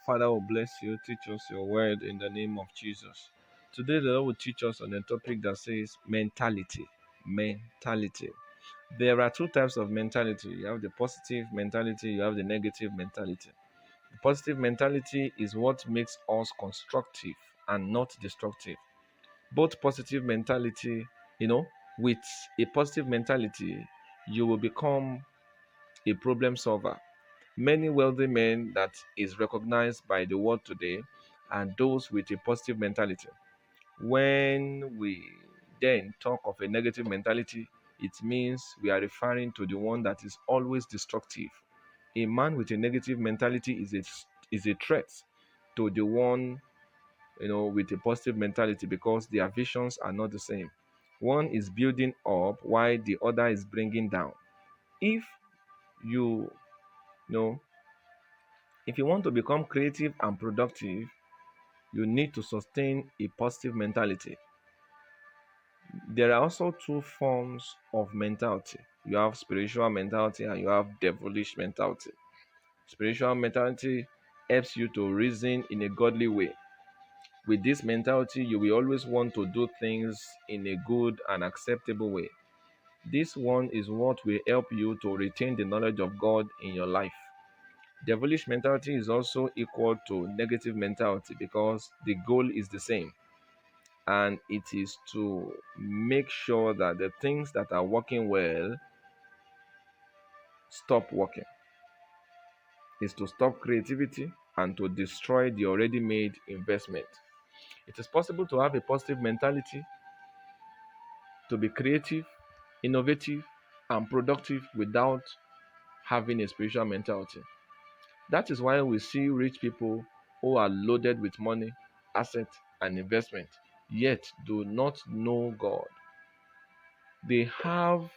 Father will bless you, teach us your word in the name of Jesus. Today, the Lord will teach us on a topic that says mentality. Mentality. There are two types of mentality. You have the positive mentality, you have the negative mentality. The positive mentality is what makes us constructive and not destructive. Both positive mentality, you know, with a positive mentality, you will become a problem solver. Many wealthy men that is recognized by the world today and those with a positive mentality. When we then talk of a negative mentality, it means we are referring to the one that is always destructive. A man with a negative mentality is a threat to the one with a positive mentality because their visions are not the same. One is building up while the other is bringing down. If you you know if you want to become creative and productive, you need to sustain a positive mentality. There are also two forms of mentality. You have spiritual mentality and you have devilish mentality. Spiritual mentality helps you to reason in a godly way. With this mentality, you will always want to do things in a good and acceptable way. This one is what will help you to retain the knowledge of God in your life. Devilish mentality is also equal to negative mentality because the goal is the same, and it is to make sure that the things that are working well stop working. Is to stop creativity and to destroy the already made investment. It is possible to have a positive mentality, to be creative, innovative, and productive without having a spiritual mentality. That is why we see rich people who are loaded with money, assets, and investment, yet do not know God. They have,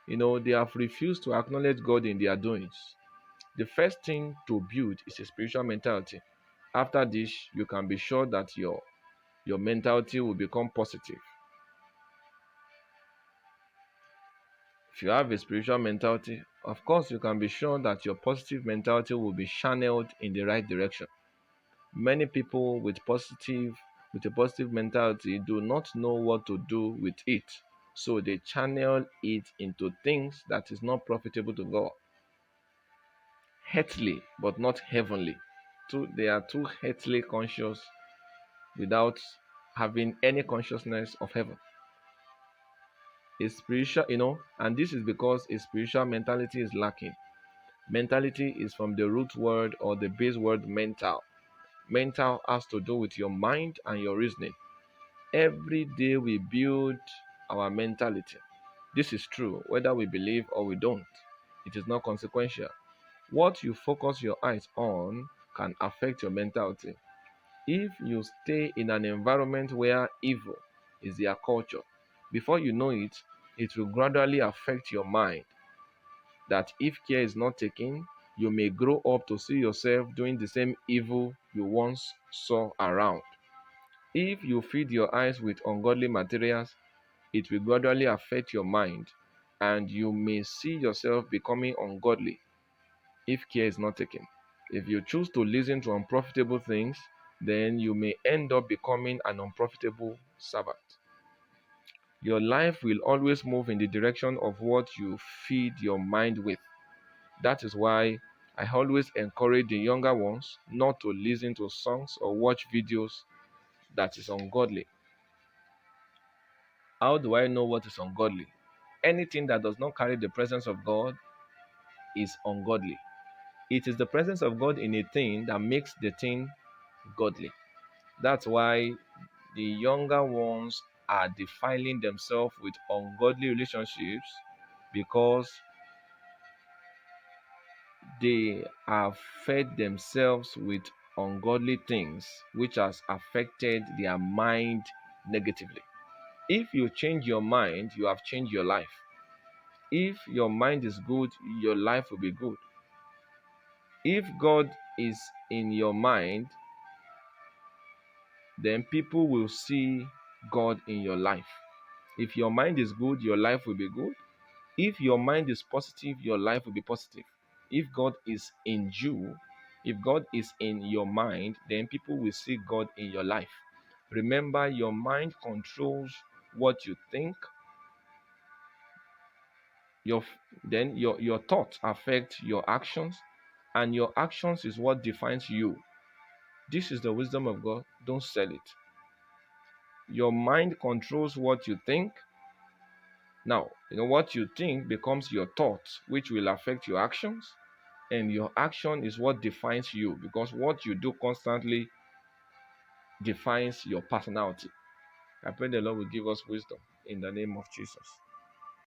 they have refused to acknowledge God in their doings. The first thing to build is a spiritual mentality. After this, you can be sure that your mentality will become positive. If you have a spiritual mentality, of course, you can be sure that your positive mentality will be channeled in the right direction. Many people with a positive mentality do not know what to do with it. So they channel it into things that is not profitable to God. Earthly, but not heavenly. They are too earthly conscious without having any consciousness of heaven. A spiritual, and this is because a spiritual mentality is lacking. Mentality is from the root word or the base word mental. Mental has to do with your mind and your reasoning. Every day we build our mentality. This is true whether we believe or we don't. It is not consequential. What you focus your eyes on can affect your mentality. If you stay in an environment where evil is their culture, before you know it, it will gradually affect your mind. That if care is not taken, you may grow up to see yourself doing the same evil you once saw around. If you feed your eyes with ungodly materials, it will gradually affect your mind, and you may see yourself becoming ungodly if care is not taken. If you choose to listen to unprofitable things, then you may end up becoming an unprofitable servant. Your life will always move in the direction of what you feed your mind with. That is why I always encourage the younger ones not to listen to songs or watch videos that is ungodly. How do I know what is ungodly? Anything that does not carry the presence of God is ungodly. It is the presence of God in a thing that makes the thing godly. That's why the younger ones are defiling themselves with ungodly relationships because they have fed themselves with ungodly things which has affected their mind negatively. If you change your mind, you have changed your life. If your mind is good, your life will be good. If God is in your mind, then people will see God in your life. If your mind is good, your life will be good. If your mind is positive, your life will be positive. If God is in you, If God is in your mind, then people will see God in your life. Remember, your mind controls what you think. Your your thoughts affect your actions, and your actions is what defines you. This is the wisdom of God. Don't sell it. Your mind controls what you think. Now, what you think becomes your thoughts, which will affect your actions, and your action is what defines you, because what you do constantly defines your personality. I pray the Lord will give us wisdom in the name of Jesus.